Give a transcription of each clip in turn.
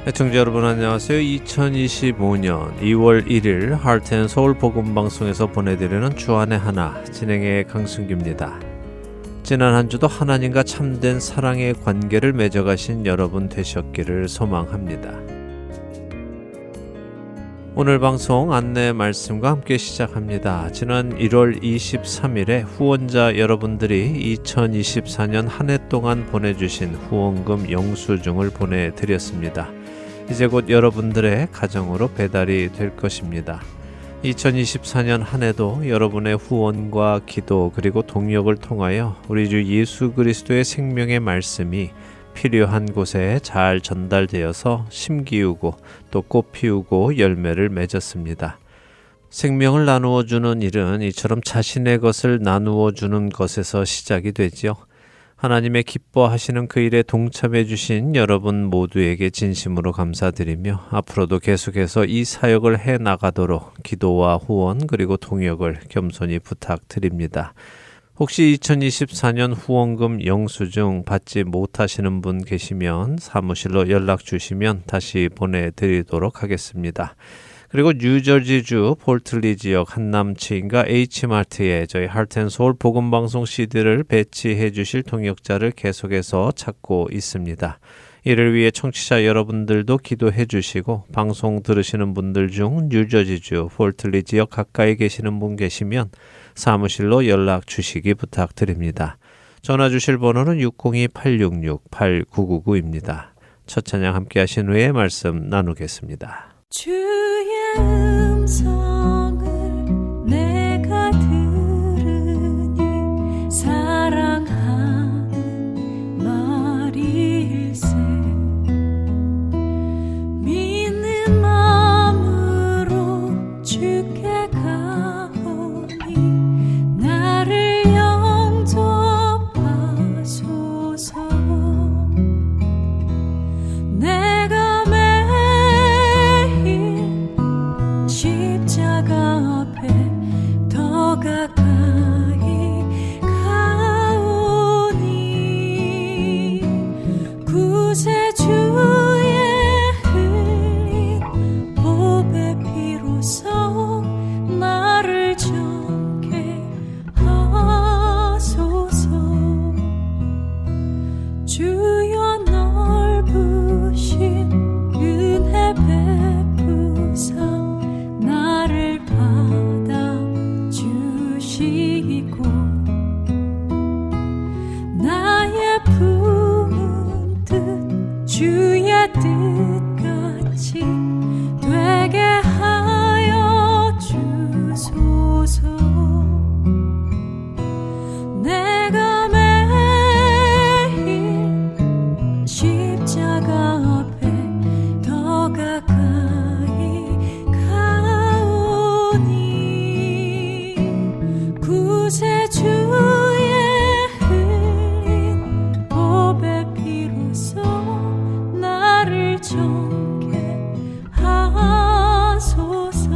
애청자 여러분 안녕하세요. 2025년 2월 1일 하트앤서울 복음방송에서 보내드리는 주안의 하나 진행의 강승규입니다. 지난 한 주도 하나님과 참된 사랑의 관계를 맺어가신 여러분 되셨기를 소망합니다. 오늘 방송 안내 말씀과 함께 시작합니다. 지난 1월 23일에 후원자 여러분들이 2024년 한 해 동안 보내주신 후원금 영수증을 보내드렸습니다. 이제 곧 여러분들의 가정으로 배달이 될 것입니다. 2024년 한 해도 여러분의 후원과 기도 그리고 동력을 통하여 우리 주 예수 그리스도의 생명의 말씀이 필요한 곳에 잘 전달되어서 심기우고 또 꽃 피우고 열매를 맺었습니다. 생명을 나누어 주는 일은 이처럼 자신의 것을 나누어 주는 것에서 시작이 되지요. 하나님의 기뻐하시는 그 일에 동참해 주신 여러분 모두에게 진심으로 감사드리며 앞으로도 계속해서 이 사역을 해 나가도록 기도와 후원 그리고 동역을 겸손히 부탁드립니다. 혹시 2024년 후원금 영수증 받지 못하시는 분 계시면 사무실로 연락 주시면 다시 보내드리도록 하겠습니다. 그리고 뉴저지주 폴틀리 지역 한남치인가 H마트에 저희 하트앤서울 복음방송 CD를 배치해 주실 통역자를 계속해서 찾고 있습니다. 이를 위해 청취자 여러분들도 기도해 주시고 방송 들으시는 분들 중 뉴저지주 폴틀리 지역 가까이 계시는 분 계시면 사무실로 연락 주시기 부탁드립니다. 전화 주실 번호는 602-866-8999입니다. 첫 찬양 함께 하신 후에 말씀 나누겠습니다. 주의 음성을 내가 들으니 사랑하는 말일세 믿는 마음으로 주께 가오니 나를 영접하소서 내가 십자가 앞에 더 가까이 가오니 구세주의 흘린 보배 피로써 나를 정케 하소서 주여 넓으신 은혜 베푸사 나를 받아주시고 나의 품은 뜻 주의 뜻같이 되게 하여 주소서 내가 매일 십자가 앞에 더 가까이 구세주의 흘린 보배 피로써 나를 정케 하소서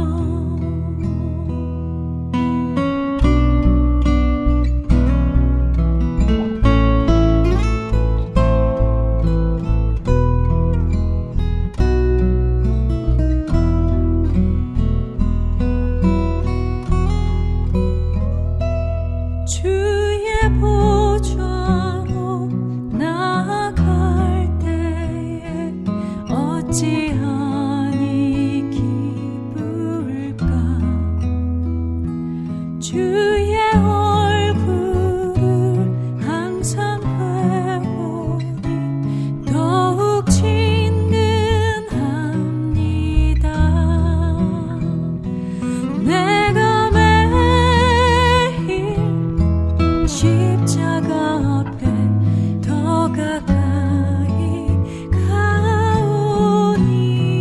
가까이 가오니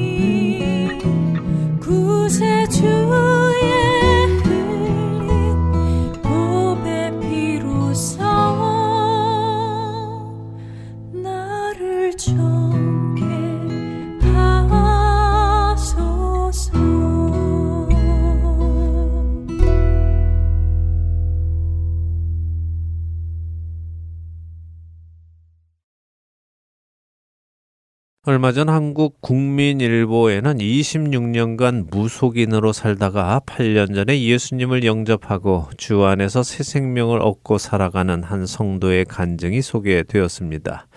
얼마 전 한국 국민일보에는 26년간 무속인으로 살다가 8년 전에 예수님을 영접하고 주 안에서 새 생명을 얻고 살아가는 한 성도의 간증이 소개되었습니다.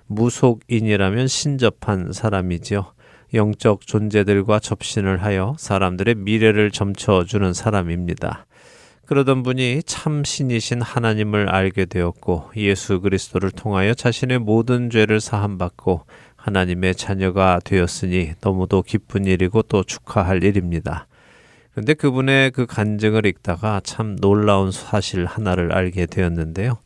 무속인이라면 신접한 사람이지요. 영적 존재들과 접신을 하여 사람들의 미래를 점쳐주는 사람입니다. 그러던 분이 참 신이신 하나님을 알게 되었고 예수 그리스도를 통하여 자신의 모든 죄를 사함받고 하나님의 자녀가 되었으니 너무도 기쁜 일이고 또 축하할 일입니다. 근데 그분의 그 간증을 읽다가 참 놀라운 사실 하나를 알게 되었는데요.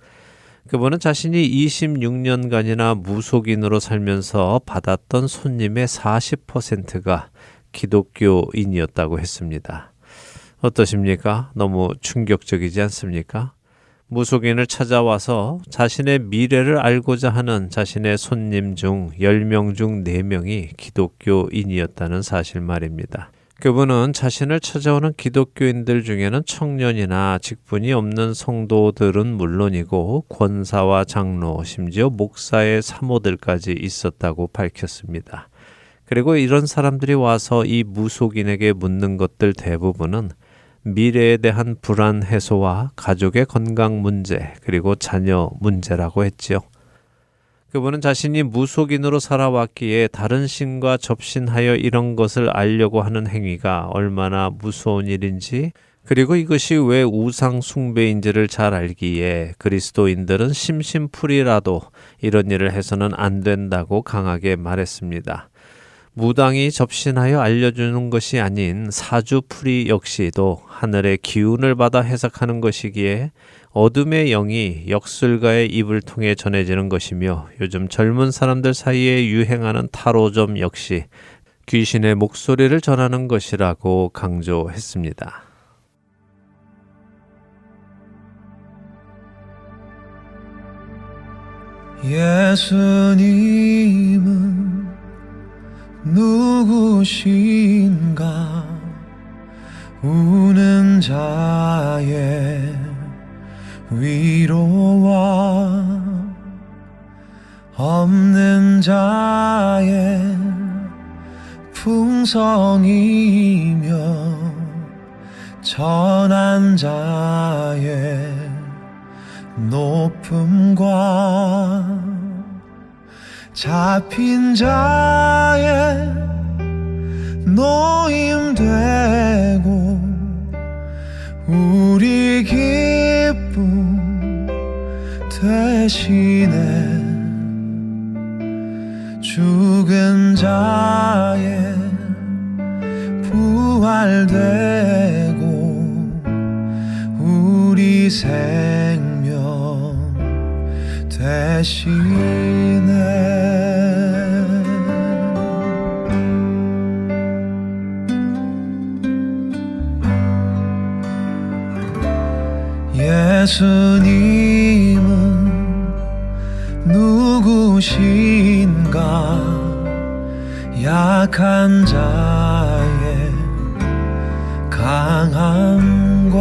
그분은 자신이 26년간이나 무속인으로 살면서 받았던 손님의 40%가 기독교인이었다고 했습니다. 어떠십니까? 너무 충격적이지 않습니까? 무속인을 찾아와서 자신의 미래를 알고자 하는 자신의 손님 중 10명 중 4명이 기독교인이었다는 사실 말입니다. 그분은 자신을 찾아오는 기독교인들 중에는 청년이나 직분이 없는 성도들은 물론이고 권사와 장로, 심지어 목사의 사모들까지 있었다고 밝혔습니다. 그리고 이런 사람들이 와서 이 무속인에게 묻는 것들 대부분은 미래에 대한 불안 해소와 가족의 건강 문제, 그리고 자녀 문제라고 했지요. 그분은 자신이 무속인으로 살아왔기에 다른 신과 접신하여 이런 것을 알려고 하는 행위가 얼마나 무서운 일인지, 그리고 이것이 왜 우상 숭배인지를 잘 알기에 그리스도인들은 심심풀이라도 이런 일을 해서는 안 된다고 강하게 말했습니다. 무당이 접신하여 알려주는 것이 아닌 사주풀이 역시도 하늘의 기운을 받아 해석하는 것이기에 어둠의 영이 역술가의 입을 통해 전해지는 것이며 요즘 젊은 사람들 사이에 유행하는 타로점 역시 귀신의 목소리를 전하는 것이라고 강조했습니다. 예수님은 누구신가? 우는 자의 위로와 없는 자의 풍성이며 천한 자의 높음과 잡힌 자의 노임되고 우리 기쁨 대신에 죽은 자의 부활되고 우리 생명 대신에 예수님은 누구신가? 약한 자의 강함과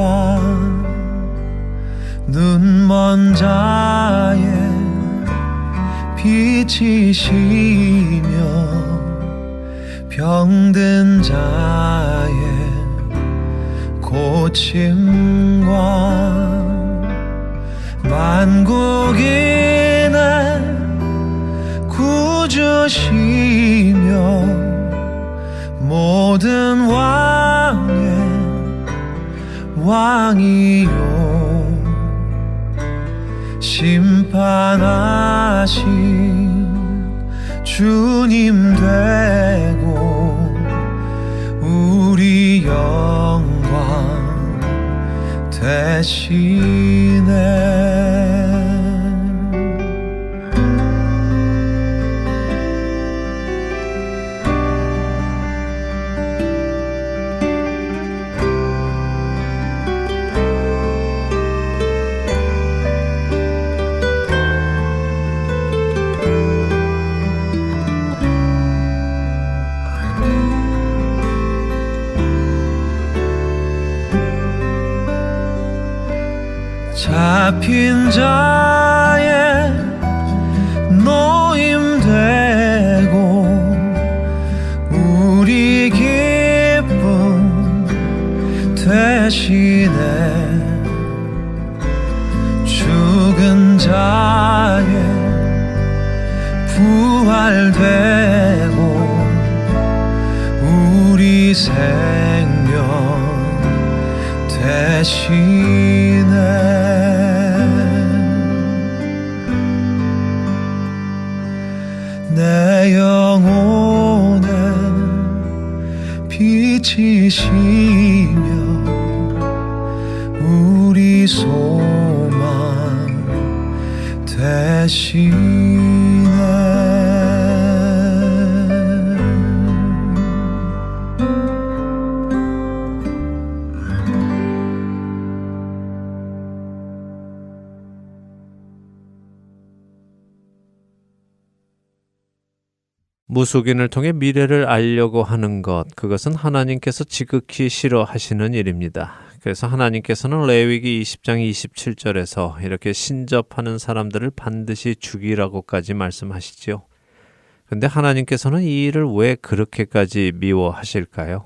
눈먼 자의 빛이시며 병든 자의 고침과 만국인의 구주시며 모든 왕의 왕이요 심판하신 주님 되고 우리 영광 대신에 잡힌 자의 노임되고 대신에 죽은 자의 부활되고 우리 생명 대신에 내 영혼의 빛이시며 우리 소망 대신에 무속인을 통해 미래를 알려고 하는 것, 그것은 하나님께서 지극히 싫어하시는 일입니다. 그래서 하나님께서는 레위기 20장 27절에서 이렇게 신접하는 사람들을 반드시 죽이라고까지 말씀하시죠. 근데 하나님께서는 이 일을 왜 그렇게까지 미워하실까요?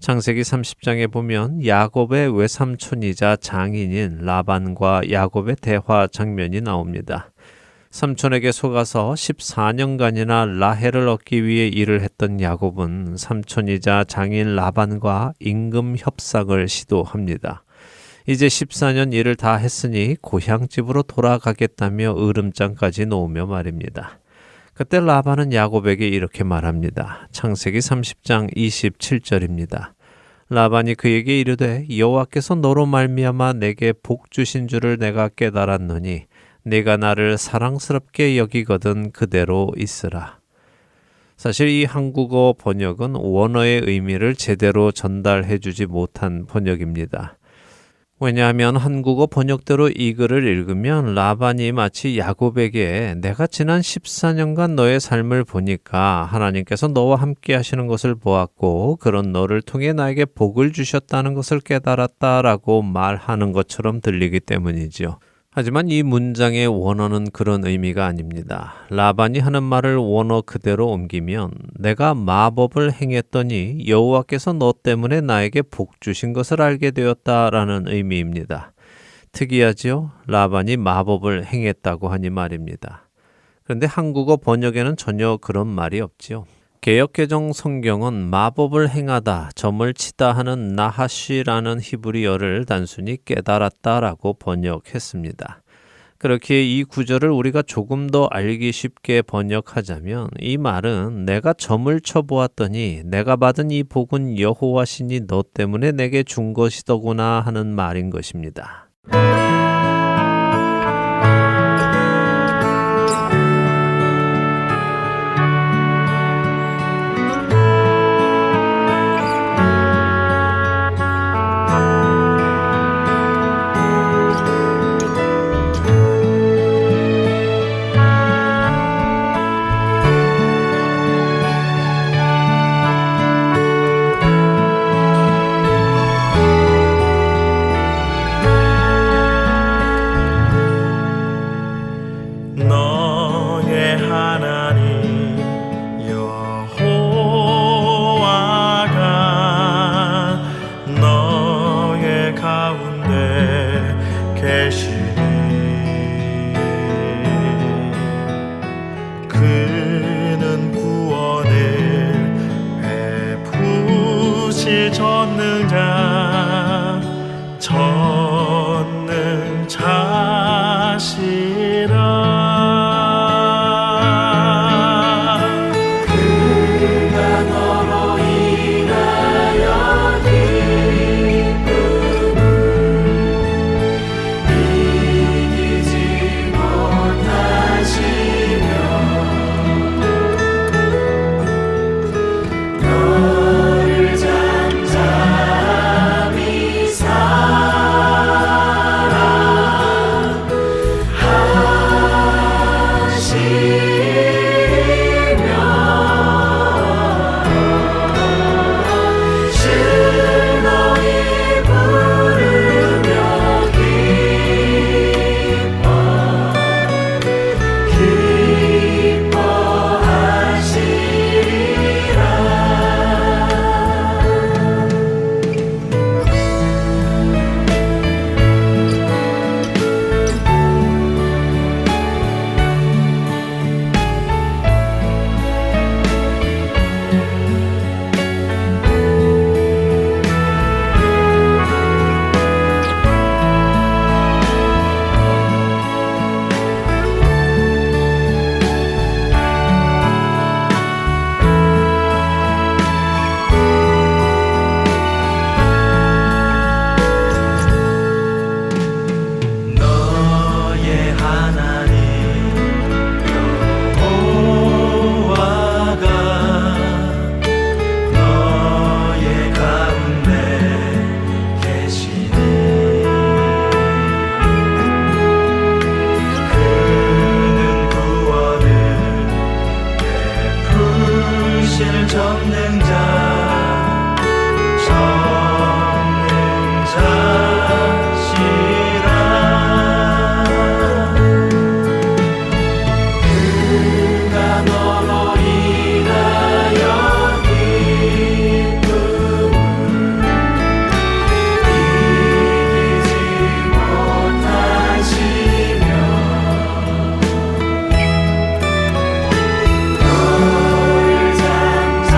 창세기 30장에 보면 야곱의 외삼촌이자 장인인 라반과 야곱의 대화 장면이 나옵니다. 삼촌에게 속아서 14년간이나 라헬을 얻기 위해 일을 했던 야곱은 삼촌이자 장인 라반과 임금 협상을 시도합니다. 이제 14년 일을 다 했으니 고향집으로 돌아가겠다며 으름장까지 놓으며 말입니다. 그때 라반은 야곱에게 이렇게 말합니다. 창세기 30장 27절입니다. 라반이 그에게 이르되 여호와께서 너로 말미암아 내게 복 주신 줄을 내가 깨달았노니 네가 나를 사랑스럽게 여기거든 그대로 있으라. 사실 이 한국어 번역은 원어의 의미를 제대로 전달해 주지 못한 번역입니다. 왜냐하면 한국어 번역대로 이 글을 읽으면 라반이 마치 야곱에게 내가 지난 14년간 너의 삶을 보니까 하나님께서 너와 함께 하시는 것을 보았고 그런 너를 통해 나에게 복을 주셨다는 것을 깨달았다라고 말하는 것처럼 들리기 때문이죠. 하지만 이 문장의 원어는 그런 의미가 아닙니다. 라반이 하는 말을 원어 그대로 옮기면 내가 마법을 행했더니 여호와께서 너 때문에 나에게 복 주신 것을 알게 되었다라는 의미입니다. 특이하지요? 라반이 마법을 행했다고 하니 말입니다. 그런데 한국어 번역에는 전혀 그런 말이 없지요. 개역개정 성경은 마법을 행하다, 점을 치다 하는 나하시라는 히브리어를 단순히 깨달았다라고 번역했습니다. 그렇게 이 구절을 우리가 조금 더 알기 쉽게 번역하자면 이 말은 내가 점을 쳐보았더니 내가 받은 이 복은 여호와 신이 너 때문에 내게 준 것이더구나 하는 말인 것입니다. 너를 잠잠히 사 전능자 전능자시라 그가 너로 인하여 기쁨을 이기지 못하시며 너를 잠잠히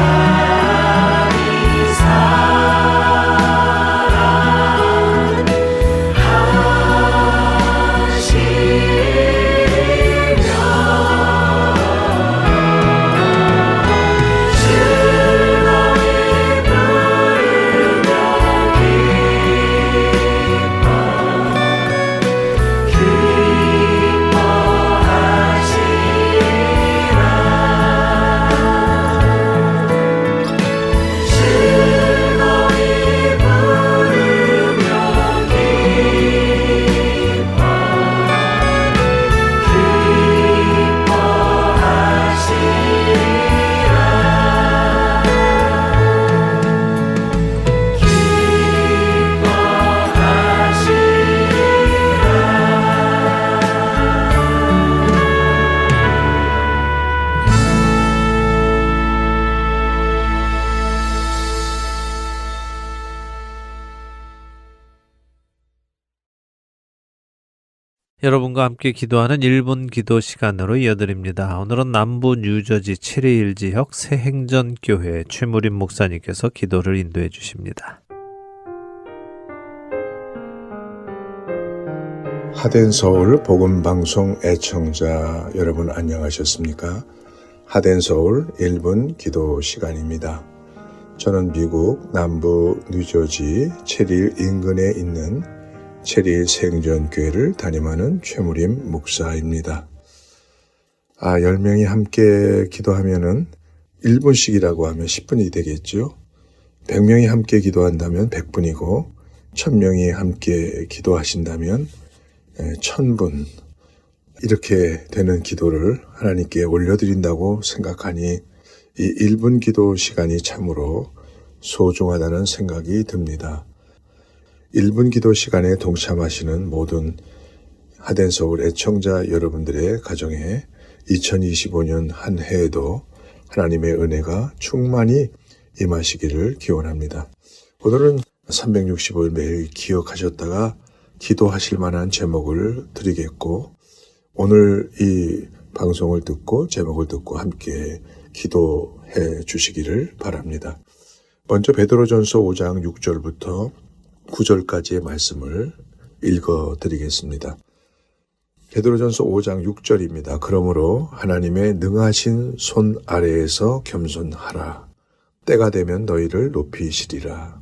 여러분과 함께 기도하는 1분 기도 시간으로 이어드립니다. 오늘은 남부 뉴저지 체리힐 지역 새행전교회 최무림 목사님께서 기도를 인도해 주십니다. 하덴서울 복음방송 애청자 여러분 안녕하셨습니까? 하덴서울 1분 기도 시간입니다. 저는 미국 남부 뉴저지 체리힐 인근에 있는 체리힐 새행전교회를 담임하는 최무림 목사입니다. 10명이 함께 기도하면은 1분씩이라고 하면 10분이 되겠죠. 100명이 함께 기도한다면 100분이고 1000명이 함께 기도하신다면 1000분 이렇게 되는 기도를 하나님께 올려드린다고 생각하니 이 1분 기도 시간이 참으로 소중하다는 생각이 듭니다. 1분 기도 시간에 동참하시는 모든 하덴서울 애청자 여러분들의 가정에 2025년 한 해에도 하나님의 은혜가 충만히 임하시기를 기원합니다. 오늘은 365일 매일 기억하셨다가 기도하실 만한 제목을 드리겠고 오늘 이 방송을 듣고 제목을 듣고 함께 기도해 주시기를 바랍니다. 먼저 베드로전서 5장 6절부터 9절까지의 말씀을 읽어드리겠습니다. 베드로전서 5장 6절입니다. 그러므로 하나님의 능하신 손 아래에서 겸손하라. 때가 되면 너희를 높이시리라.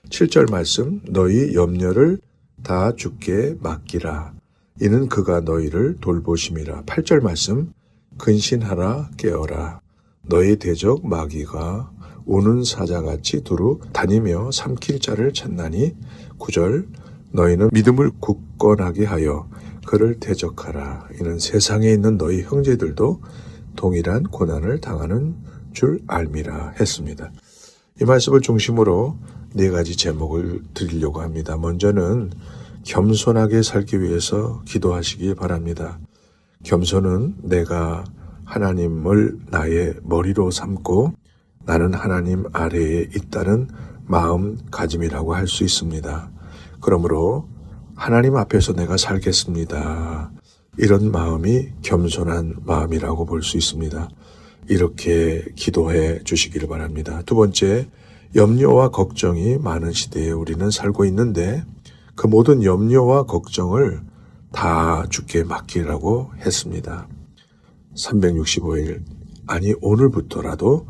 7절 말씀 너희 염려를 다 주께 맡기라. 이는 그가 너희를 돌보심이라. 8절 말씀 근신하라 깨어라. 너희 대적 마귀가 우는 사자같이 두루 다니며 삼킬 자를 찾나니 9절 너희는 믿음을 굳건하게 하여 그를 대적하라. 이는 세상에 있는 너희 형제들도 동일한 고난을 당하는 줄 알미라 했습니다. 이 말씀을 중심으로 4가지 제목을 드리려고 합니다. 먼저는 겸손하게 살기 위해서 기도하시기 바랍니다. 겸손은 내가 하나님을 나의 머리로 삼고 나는 하나님 아래에 있다는 마음가짐이라고 할 수 있습니다. 그러므로 하나님 앞에서 내가 살겠습니다. 이런 마음이 겸손한 마음이라고 볼 수 있습니다. 이렇게 기도해 주시기를 바랍니다. 두 번째, 염려와 걱정이 많은 시대에 우리는 살고 있는데 그 모든 염려와 걱정을 다 주께 맡기라고 했습니다. 365일, 아니 오늘부터라도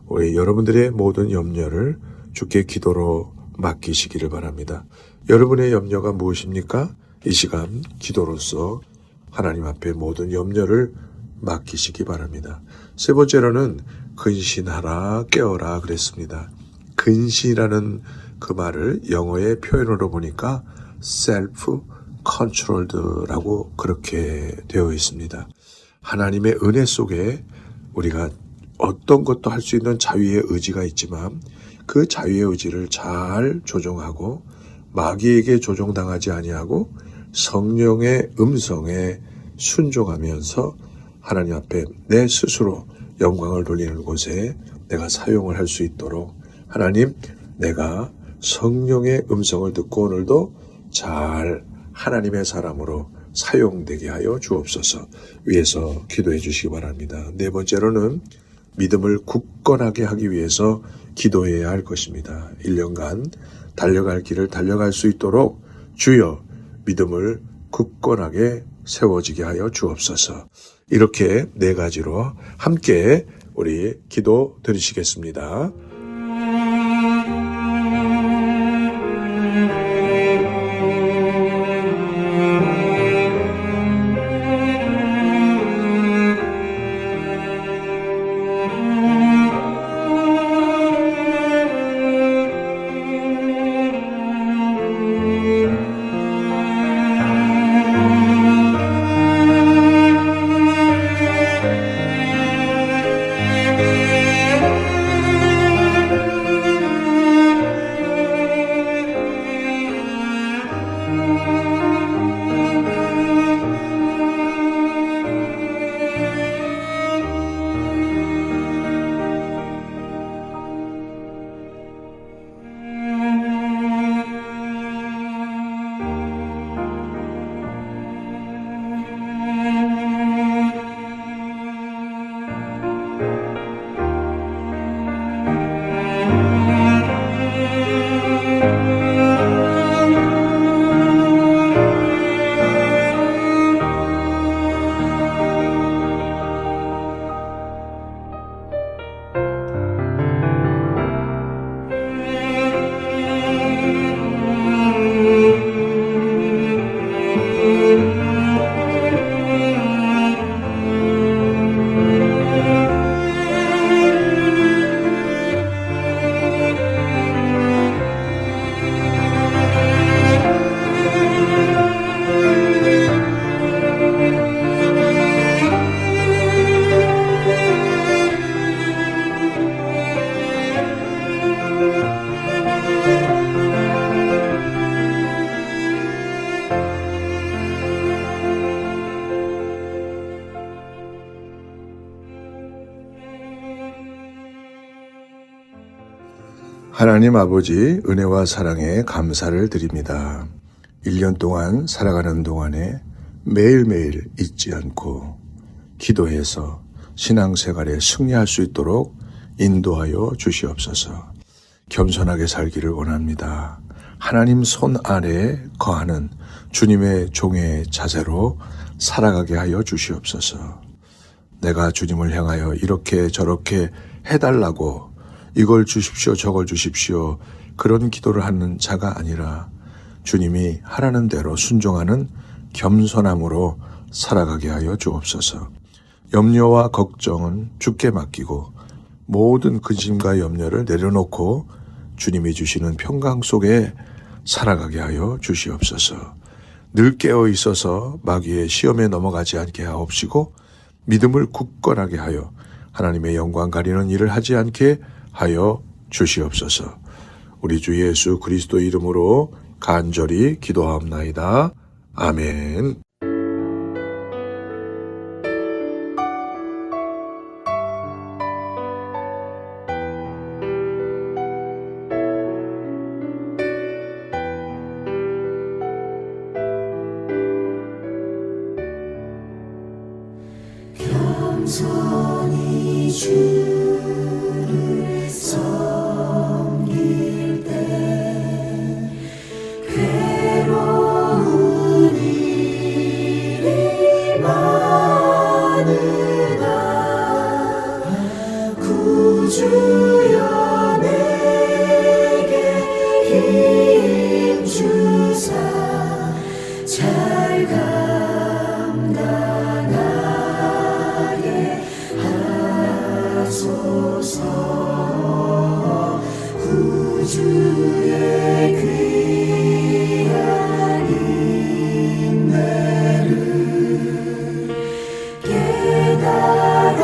우리 여러분들의 모든 염려를 주께 기도로 맡기시기를 바랍니다. 여러분의 염려가 무엇입니까? 이 시간 기도로서 하나님 앞에 모든 염려를 맡기시기 바랍니다. 세 번째로는 근신하라 깨어라 그랬습니다. 근신이라는 그 말을 영어의 표현으로 보니까 self-controlled라고 그렇게 되어 있습니다. 하나님의 은혜 속에 우리가 어떤 것도 할 수 있는 자유의 의지가 있지만 그 자유의 의지를 잘 조정하고 마귀에게 조종당하지 아니하고 성령의 음성에 순종하면서 하나님 앞에 내 스스로 영광을 돌리는 곳에 내가 사용을 할 수 있도록 하나님, 내가 성령의 음성을 듣고 오늘도 잘 하나님의 사람으로 사용되게 하여 주옵소서. 위에서 기도해 주시기 바랍니다. 네 번째로는 믿음을 굳건하게 하기 위해서 기도해야 할 것입니다. 1년간 달려갈 길을 달려갈 수 있도록 주여 믿음을 굳건하게 세워지게 하여 주옵소서. 이렇게 네 가지로 함께 우리 기도 드리시겠습니다. 하나님 아버지 은혜와 사랑에 감사를 드립니다. 1년 동안 살아가는 동안에 매일매일 잊지 않고 기도해서 신앙생활에 승리할 수 있도록 인도하여 주시옵소서. 겸손하게 살기를 원합니다. 하나님 손 아래에 거하는 주님의 종의 자세로 살아가게 하여 주시옵소서. 내가 주님을 향하여 이렇게 저렇게 해달라고 이걸 주십시오 저걸 주십시오 그런 기도를 하는 자가 아니라 주님이 하라는 대로 순종하는 겸손함으로 살아가게 하여 주옵소서. 염려와 걱정은 주께 맡기고 모든 근심과 염려를 내려놓고 주님이 주시는 평강 속에 살아가게 하여 주시옵소서. 늘 깨어 있어서 마귀의 시험에 넘어가지 않게 하옵시고 믿음을 굳건하게 하여 하나님의 영광 가리는 일을 하지 않게 하여 주시옵소서. 우리 주 예수 그리스도 이름으로 간절히 기도하옵나이다. 아멘. 겸손히 주를 섬길 때 괴로운 일이 많으나 구주여 내게 힘 주사 잘 구주의 귀한 인내를 깨달아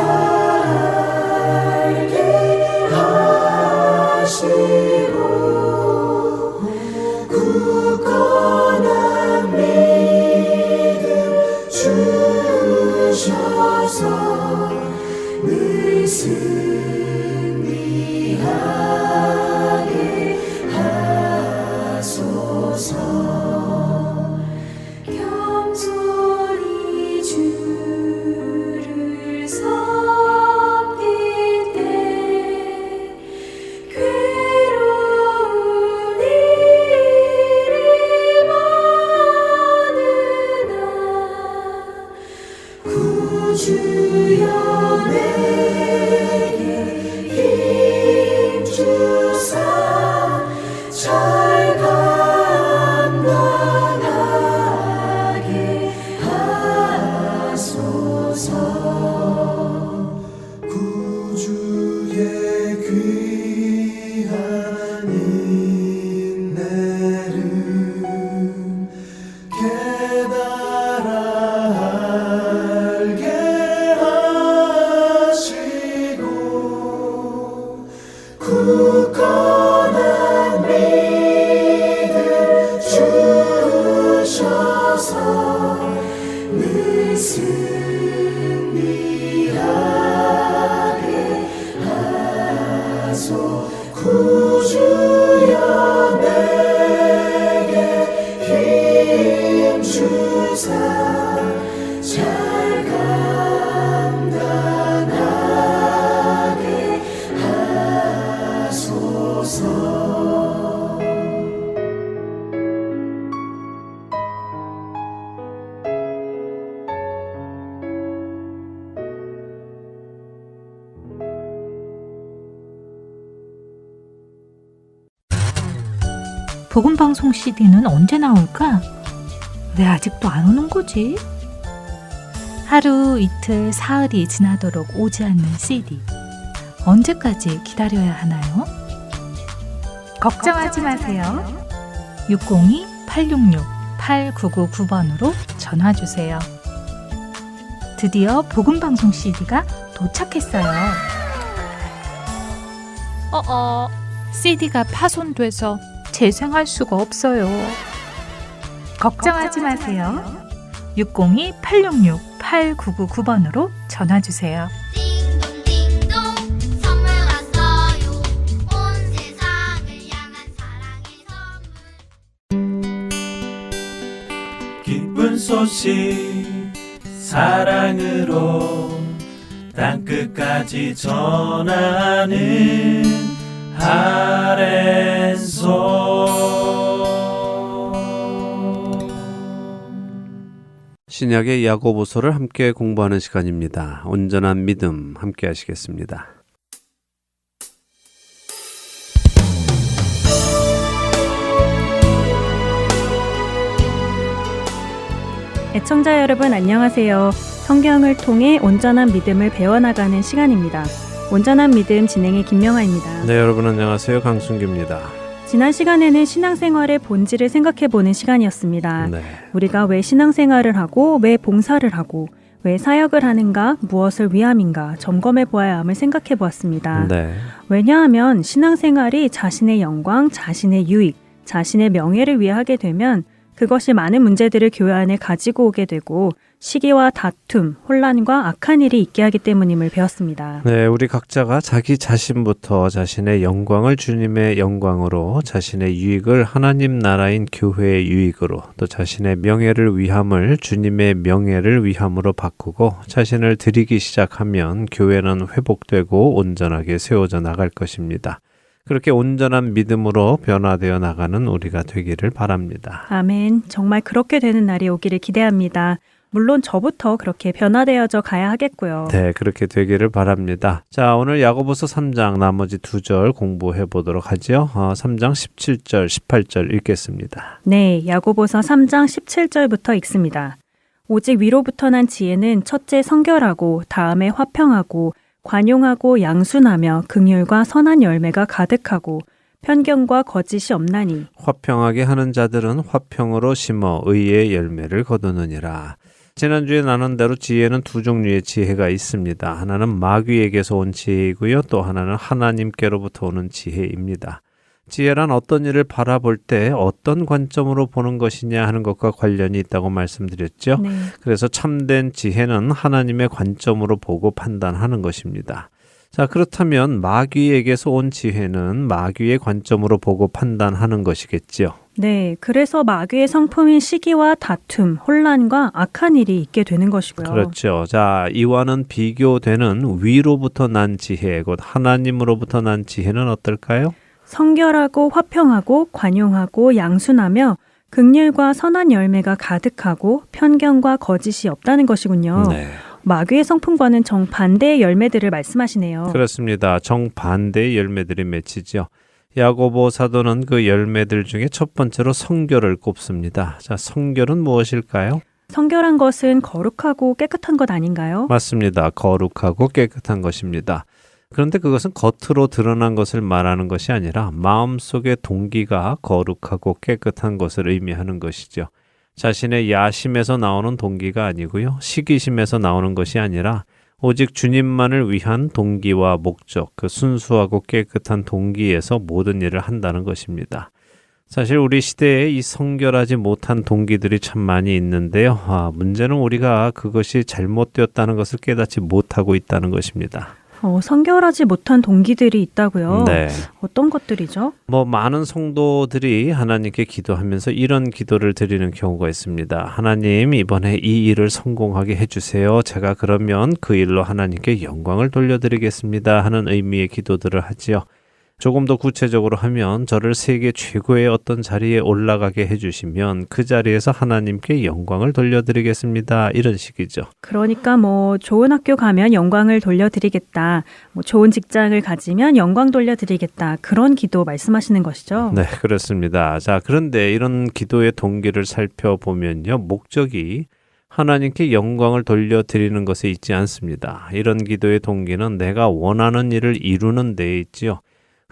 굳건한 믿음 주셔서 늘 승리하게 하소. 구주여 내게 힘 주사 잘 감당하게 하소서. 복음방송 CD는 언제 나올까? 왜 아직도 안 오는 거지? 하루, 이틀, 사흘이 지나도록 오지 않는 CD. 언제까지 기다려야 하나요? 걱정하지 마세요. 602-866-8999번으로 전화주세요. 드디어 복음방송 CD가 도착했어요. CD가 파손돼서 재생할 수가 없어요. 걱정하지 마세요. 602-866-8999번으로 전화주세요. 띵동띵동 선물 왔어요. 온 세상을 향한 사랑의 선물. 기쁜 소식 사랑으로 땅끝까지 전하는 아랜소. 신약의 야고보서를 함께 공부하는 시간입니다. 온전한 믿음 함께 하시겠습니다. 애청자 여러분 안녕하세요. 성경을 통해 온전한 믿음을 배워나가는 시간입니다. 온전한 믿음 진행의 김명아입니다. 네, 여러분 안녕하세요. 강순기입니다. 지난 시간에는 신앙생활의 본질을 생각해보는 시간이었습니다. 네. 우리가 왜 신앙생활을 하고 왜 봉사를 하고 왜 사역을 하는가, 무엇을 위함인가 점검해보아야 함을 생각해보았습니다. 네. 왜냐하면 신앙생활이 자신의 영광, 자신의 유익, 자신의 명예를 위해 하게 되면 그것이 많은 문제들을 교회 안에 가지고 오게 되고 시기와 다툼, 혼란과 악한 일이 있게 하기 때문임을 배웠습니다. 네, 우리 각자가 자기 자신부터 자신의 영광을 주님의 영광으로, 자신의 유익을 하나님 나라인 교회의 유익으로, 또 자신의 명예를 위함을 주님의 명예를 위함으로 바꾸고 자신을 드리기 시작하면 교회는 회복되고 온전하게 세워져 나갈 것입니다. 그렇게 온전한 믿음으로 변화되어 나가는 우리가 되기를 바랍니다. 아멘. 정말 그렇게 되는 날이 오기를 기대합니다. 물론 저부터 그렇게 변화되어져 가야 하겠고요. 네, 그렇게 되기를 바랍니다. 자, 오늘 야고보서 3장 나머지 2절 공부해 보도록 하죠. 3장 17절, 18절 읽겠습니다. 네, 야고보서 3장 17절부터 읽습니다. 오직 위로부터 난 지혜는 첫째 성결하고 다음에 화평하고 관용하고 양순하며 긍휼과 선한 열매가 가득하고 편견과 거짓이 없나니 화평하게 하는 자들은 화평으로 심어 의의 열매를 거두느니라. 지난주에 나눈 대로 지혜는 두 종류의 지혜가 있습니다. 하나는 마귀에게서 온 지혜이고요. 또 하나는 하나님께로부터 오는 지혜입니다. 지혜란 어떤 일을 바라볼 때 어떤 관점으로 보는 것이냐 하는 것과 관련이 있다고 말씀드렸죠. 네. 그래서 참된 지혜는 하나님의 관점으로 보고 판단하는 것입니다. 자, 그렇다면 마귀에게서 온 지혜는 마귀의 관점으로 보고 판단하는 것이겠죠. 네, 그래서 마귀의 성품인 시기와 다툼, 혼란과 악한 일이 있게 되는 것이고요. 그렇죠. 자, 이와는 비교되는 위로부터 난 지혜, 곧 하나님으로부터 난 지혜는 어떨까요? 성결하고 화평하고 관용하고 양순하며 긍휼과 선한 열매가 가득하고 편견과 거짓이 없다는 것이군요. 네. 마귀의 성품과는 정반대의 열매들을 말씀하시네요. 그렇습니다. 정반대의 열매들이 맺히죠. 야고보 사도는 그 열매들 중에 첫 번째로 성결을 꼽습니다. 자, 성결은 무엇일까요? 성결한 것은 거룩하고 깨끗한 것 아닌가요? 맞습니다. 거룩하고 깨끗한 것입니다. 그런데 그것은 겉으로 드러난 것을 말하는 것이 아니라 마음속의 동기가 거룩하고 깨끗한 것을 의미하는 것이죠. 자신의 야심에서 나오는 동기가 아니고요. 시기심에서 나오는 것이 아니라 오직 주님만을 위한 동기와 목적, 그 순수하고 깨끗한 동기에서 모든 일을 한다는 것입니다. 사실 우리 시대에 이 성결하지 못한 동기들이 참 많이 있는데요. 문제는 우리가 그것이 잘못되었다는 것을 깨닫지 못하고 있다는 것입니다. 성결하지 못한 동기들이 있다고요? 네. 어떤 것들이죠? 많은 성도들이 하나님께 기도하면서 이런 기도를 드리는 경우가 있습니다. 하나님, 이번에 이 일을 성공하게 해주세요. 제가 그러면 그 일로 하나님께 영광을 돌려드리겠습니다 하는 의미의 기도들을 하지요. 조금 더 구체적으로 하면 저를 세계 최고의 어떤 자리에 올라가게 해주시면 그 자리에서 하나님께 영광을 돌려드리겠습니다. 이런 식이죠. 그러니까 좋은 학교 가면 영광을 돌려드리겠다. 좋은 직장을 가지면 영광 돌려드리겠다. 그런 기도 말씀하시는 것이죠? 네, 그렇습니다. 자, 그런데 이런 기도의 동기를 살펴보면요. 목적이 하나님께 영광을 돌려드리는 것에 있지 않습니다. 이런 기도의 동기는 내가 원하는 일을 이루는 데에 있지요.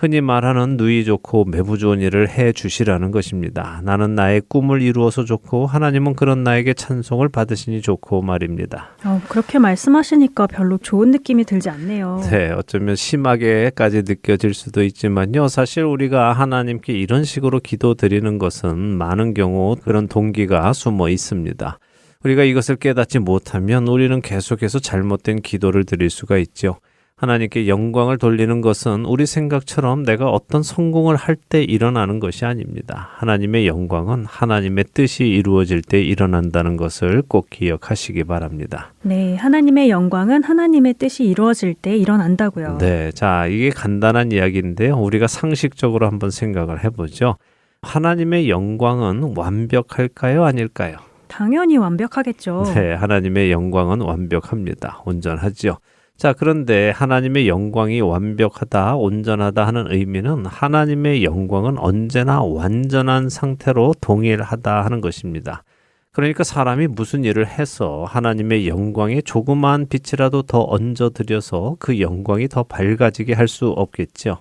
흔히 말하는 누이 좋고 매부 좋은 일을 해 주시라는 것입니다. 나는 나의 꿈을 이루어서 좋고 하나님은 그런 나에게 찬송을 받으시니 좋고 말입니다. 그렇게 말씀하시니까 별로 좋은 느낌이 들지 않네요. 네, 어쩌면 심하게까지 느껴질 수도 있지만요. 사실 우리가 하나님께 이런 식으로 기도드리는 것은 많은 경우 그런 동기가 숨어 있습니다. 우리가 이것을 깨닫지 못하면 우리는 계속해서 잘못된 기도를 드릴 수가 있죠. 하나님께 영광을 돌리는 것은 우리 생각처럼 내가 어떤 성공을 할 때 일어나는 것이 아닙니다. 하나님의 영광은 하나님의 뜻이 이루어질 때 일어난다는 것을 꼭 기억하시기 바랍니다. 네, 하나님의 영광은 하나님의 뜻이 이루어질 때 일어난다고요. 네, 자, 이게 간단한 이야기인데요. 우리가 상식적으로 한번 생각을 해보죠. 하나님의 영광은 완벽할까요? 아닐까요? 당연히 완벽하겠죠. 네, 하나님의 영광은 완벽합니다. 온전하죠. 자, 그런데 하나님의 영광이 완벽하다, 온전하다 하는 의미는 하나님의 영광은 언제나 완전한 상태로 동일하다 하는 것입니다. 그러니까 사람이 무슨 일을 해서 하나님의 영광에 조그마한 빛이라도 더 얹어들여서 그 영광이 더 밝아지게 할 수 없겠죠.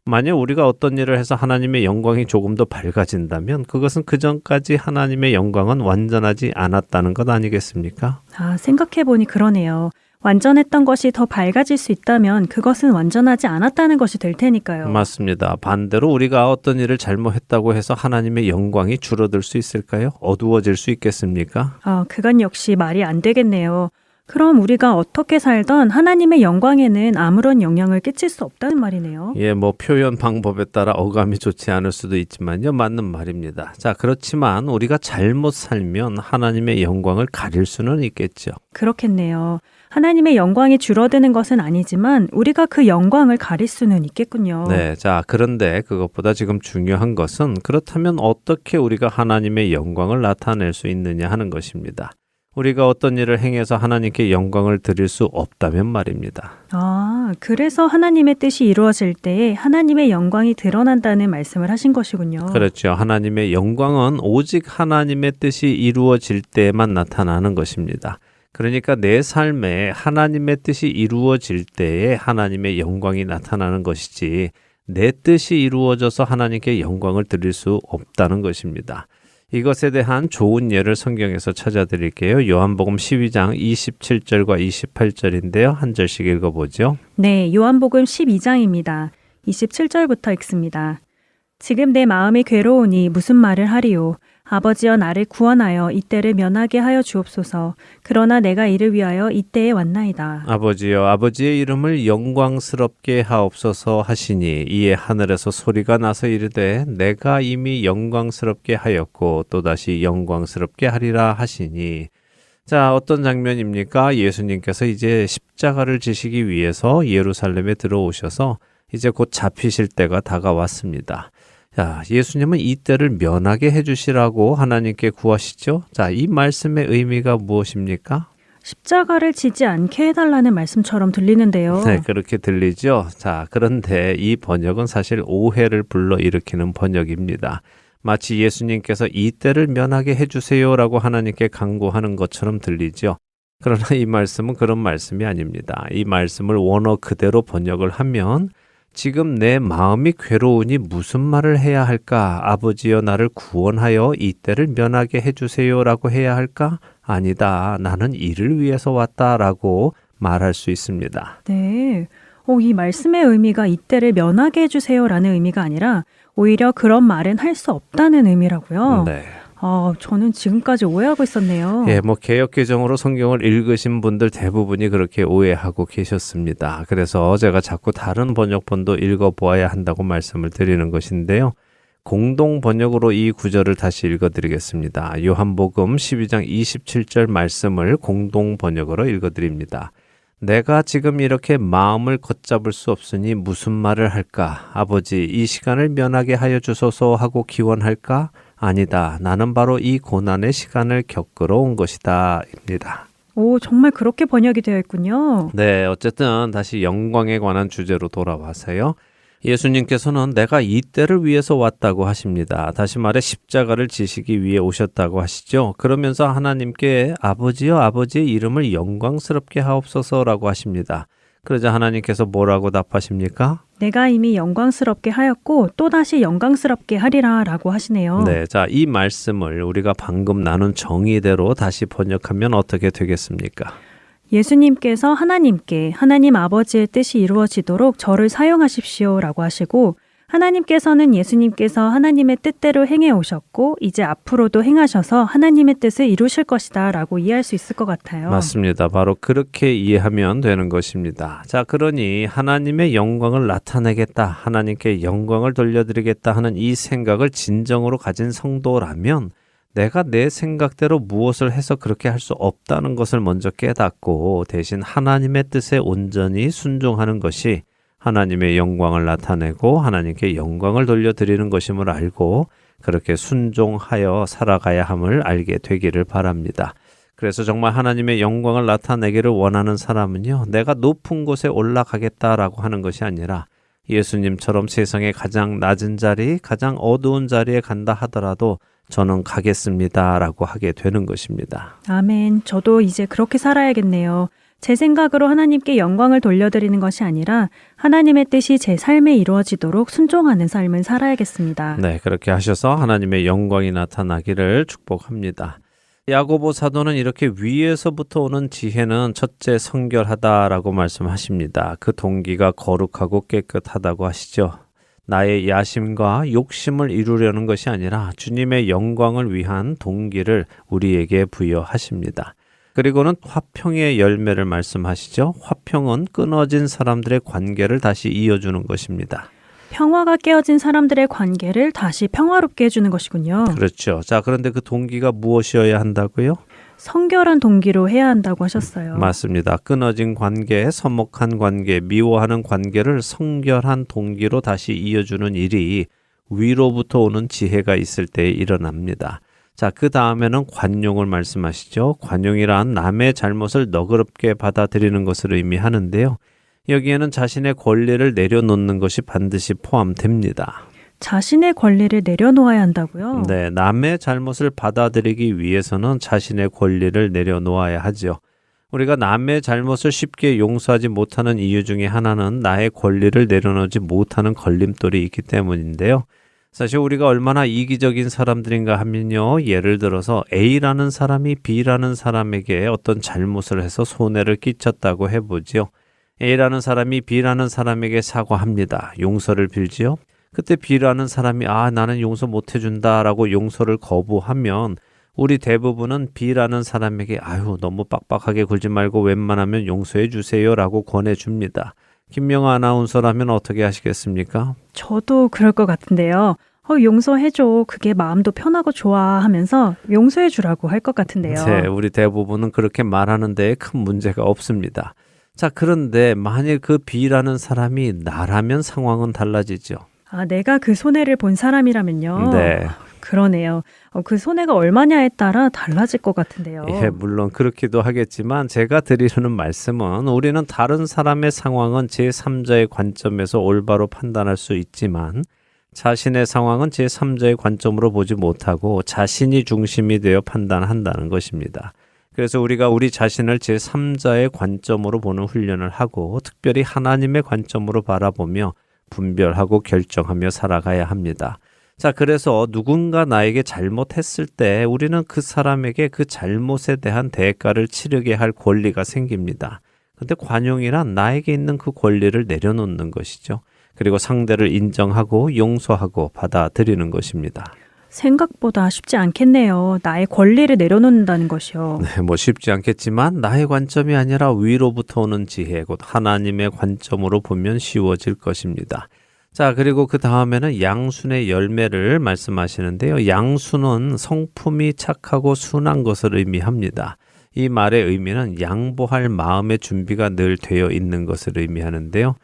만약 우리가 어떤 일을 해서 하나님의 영광이 조금 더 밝아진다면 그것은 그전까지 하나님의 영광은 완전하지 않았다는 것 아니겠습니까? 생각해보니 그러네요. 완전했던 것이 더 밝아질 수 있다면 그것은 완전하지 않았다는 것이 될 테니까요. 맞습니다. 반대로 우리가 어떤 일을 잘못했다고 해서 하나님의 영광이 줄어들 수 있을까요? 어두워질 수 있겠습니까? 그건 역시 말이 안 되겠네요. 그럼 우리가 어떻게 살던 하나님의 영광에는 아무런 영향을 끼칠 수 없다는 말이네요. 예, 표현 방법에 따라 어감이 좋지 않을 수도 있지만요. 맞는 말입니다. 자, 그렇지만 우리가 잘못 살면 하나님의 영광을 가릴 수는 있겠죠. 그렇겠네요. 하나님의 영광이 줄어드는 것은 아니지만 우리가 그 영광을 가릴 수는 있겠군요. 네, 자, 그런데 그것보다 지금 중요한 것은 그렇다면 어떻게 우리가 하나님의 영광을 나타낼 수 있느냐 하는 것입니다. 우리가 어떤 일을 행해서 하나님께 영광을 드릴 수 없다면 말입니다. 그래서 하나님의 뜻이 이루어질 때에 하나님의 영광이 드러난다는 말씀을 하신 것이군요. 그렇죠. 하나님의 영광은 오직 하나님의 뜻이 이루어질 때에만 나타나는 것입니다. 그러니까 내 삶에 하나님의 뜻이 이루어질 때에 하나님의 영광이 나타나는 것이지 내 뜻이 이루어져서 하나님께 영광을 드릴 수 없다는 것입니다. 이것에 대한 좋은 예를 성경에서 찾아드릴게요. 요한복음 12장 27절과 28절인데요. 한 절씩 읽어보죠. 네, 요한복음 12장입니다. 27절부터 읽습니다. 지금 내 마음이 괴로우니 무슨 말을 하리요. 아버지여 나를 구원하여 이때를 면하게 하여 주옵소서. 그러나 내가 이를 위하여 이때에 왔나이다. 아버지여 아버지의 이름을 영광스럽게 하옵소서 하시니 이에 하늘에서 소리가 나서 이르되 내가 이미 영광스럽게 하였고 또다시 영광스럽게 하리라 하시니. 자, 어떤 장면입니까? 예수님께서 이제 십자가를 지시기 위해서 예루살렘에 들어오셔서 이제 곧 잡히실 때가 다가왔습니다. 자, 예수님은 이 때를 면하게 해주시라고 하나님께 구하시죠. 자, 이 말씀의 의미가 무엇입니까? 십자가를 지지 않게 해달라는 말씀처럼 들리는데요. 네, 그렇게 들리죠. 자, 그런데 이 번역은 사실 오해를 불러일으키는 번역입니다. 마치 예수님께서 이 때를 면하게 해주세요라고 하나님께 간구하는 것처럼 들리죠. 그러나 이 말씀은 그런 말씀이 아닙니다. 이 말씀을 원어 그대로 번역을 하면 지금 내 마음이 괴로우니 무슨 말을 해야 할까? 아버지여 나를 구원하여 이 때를 면하게 해주세요 라고 해야 할까? 아니다. 나는 이를 위해서 왔다 라고 말할 수 있습니다. 네. 이 말씀의 의미가 이때를 면하게 해주세요라는 의미가 아니라 오히려 그런 말은 할 수 없다는 의미라고요. 네. 저는 지금까지 오해하고 있었네요. 예, 개역 개정으로 성경을 읽으신 분들 대부분이 그렇게 오해하고 계셨습니다. 그래서 제가 자꾸 다른 번역본도 읽어보아야 한다고 말씀을 드리는 것인데요. 공동 번역으로 이 구절을 다시 읽어드리겠습니다. 요한복음 12장 27절 말씀을 공동 번역으로 읽어드립니다. 내가 지금 이렇게 마음을 걷잡을 수 없으니 무슨 말을 할까? 아버지, 이 시간을 면하게 하여 주소서 하고 기원할까? 아니다. 나는 바로 이 고난의 시간을 겪으러 온 것이다. 입니다. 정말 그렇게 번역이 되어 있군요. 네, 어쨌든 다시 영광에 관한 주제로 돌아와서요. 예수님께서는 내가 이 때를 위해서 왔다고 하십니다. 다시 말해 십자가를 지시기 위해 오셨다고 하시죠. 그러면서 하나님께 아버지여 아버지의 이름을 영광스럽게 하옵소서라고 하십니다. 그러자 하나님께서 뭐라고 답하십니까? 내가 이미 영광스럽게 하였고 또다시 영광스럽게 하리라 라고 하시네요. 네, 자, 이 말씀을 우리가 방금 나눈 정의대로 다시 번역하면 어떻게 되겠습니까? 예수님께서 하나님께 하나님 아버지의 뜻이 이루어지도록 저를 사용하십시오 라고 하시고 하나님께서는 예수님께서 하나님의 뜻대로 행해 오셨고 이제 앞으로도 행하셔서 하나님의 뜻을 이루실 것이다 라고 이해할 수 있을 것 같아요. 맞습니다. 바로 그렇게 이해하면 되는 것입니다. 자, 그러니 하나님의 영광을 나타내겠다, 하나님께 영광을 돌려드리겠다 하는 이 생각을 진정으로 가진 성도라면 내가 내 생각대로 무엇을 해서 그렇게 할 수 없다는 것을 먼저 깨닫고 대신 하나님의 뜻에 온전히 순종하는 것이 하나님의 영광을 나타내고 하나님께 영광을 돌려드리는 것임을 알고 그렇게 순종하여 살아가야 함을 알게 되기를 바랍니다. 그래서 정말 하나님의 영광을 나타내기를 원하는 사람은요, 내가 높은 곳에 올라가겠다라고 하는 것이 아니라 예수님처럼 세상의 가장 낮은 자리, 가장 어두운 자리에 간다 하더라도 저는 가겠습니다라고 하게 되는 것입니다. 아멘. 저도 이제 그렇게 살아야겠네요. 제 생각으로 하나님께 영광을 돌려드리는 것이 아니라 하나님의 뜻이 제 삶에 이루어지도록 순종하는 삶을 살아야겠습니다. 네, 그렇게 하셔서 하나님의 영광이 나타나기를 축복합니다. 야고보 사도는 이렇게 위에서부터 오는 지혜는 첫째 성결하다라고 말씀하십니다. 그 동기가 거룩하고 깨끗하다고 하시죠. 나의 야심과 욕심을 이루려는 것이 아니라 주님의 영광을 위한 동기를 우리에게 부여하십니다. 그리고는 화평의 열매를 말씀하시죠. 화평은 끊어진 사람들의 관계를 다시 이어주는 것입니다. 평화가 깨어진 사람들의 관계를 다시 평화롭게 해주는 것이군요. 그렇죠. 자, 그런데 그 동기가 무엇이어야 한다고요? 성결한 동기로 해야 한다고 하셨어요. 맞습니다. 끊어진 관계, 서먹한 관계, 미워하는 관계를 성결한 동기로 다시 이어주는 일이 위로부터 오는 지혜가 있을 때 일어납니다. 자, 그 다음에는 관용을 말씀하시죠. 관용이란 남의 잘못을 너그럽게 받아들이는 것을 의미하는데요. 여기에는 자신의 권리를 내려놓는 것이 반드시 포함됩니다. 자신의 권리를 내려놓아야 한다고요? 네, 남의 잘못을 받아들이기 위해서는 자신의 권리를 내려놓아야 하죠. 우리가 남의 잘못을 쉽게 용서하지 못하는 이유 중에 하나는 나의 권리를 내려놓지 못하는 걸림돌이 있기 때문인데요. 사실 우리가 얼마나 이기적인 사람들인가 하면요. 예를 들어서 A라는 사람이 B라는 사람에게 어떤 잘못을 해서 손해를 끼쳤다고 해보지요. A라는 사람이 B라는 사람에게 사과합니다. 용서를 빌지요. 그때 B라는 사람이 나는 용서 못 해준다라고 용서를 거부하면 우리 대부분은 B라는 사람에게 너무 빡빡하게 굴지 말고 웬만하면 용서해 주세요라고 권해줍니다. 김명아 아나운서라면 어떻게 하시겠습니까? 저도 그럴 것 같은데요. 용서해줘. 그게 마음도 편하고 좋아 하면서 용서해주라고 할 것 같은데요. 네, 우리 대부분은 그렇게 말하는 데에 큰 문제가 없습니다. 자, 그런데 만일 그 B라는 사람이 나라면 상황은 달라지죠. 내가 그 손해를 본 사람이라면요. 네. 그러네요. 그 손해가 얼마냐에 따라 달라질 것 같은데요. 예, 물론 그렇기도 하겠지만 제가 드리려는 말씀은 우리는 다른 사람의 상황은 제3자의 관점에서 올바로 판단할 수 있지만 자신의 상황은 제3자의 관점으로 보지 못하고 자신이 중심이 되어 판단한다는 것입니다. 그래서 우리가 우리 자신을 제3자의 관점으로 보는 훈련을 하고 특별히 하나님의 관점으로 바라보며 분별하고 결정하며 살아가야 합니다. 자, 그래서 누군가 나에게 잘못했을 때 우리는 그 사람에게 그 잘못에 대한 대가를 치르게 할 권리가 생깁니다. 근데 관용이란 나에게 있는 그 권리를 내려놓는 것이죠. 그리고 상대를 인정하고 용서하고 받아들이는 것입니다. 생각보다 쉽지 않겠네요. 나의 권리를 내려놓는다는 것이요. 네, 뭐 쉽지 않겠지만 나의 관점이 아니라 위로부터 오는 지혜, 곧 하나님의 관점으로 보면 쉬워질 것입니다. 자, 그리고 그 다음에는 양순의 열매를 말씀하시는데요. 양순은 성품이 착하고 순한 것을 의미합니다. 이 말의 의미는 양보할 마음의 준비가 늘 되어 있는 것을 의미하는데요.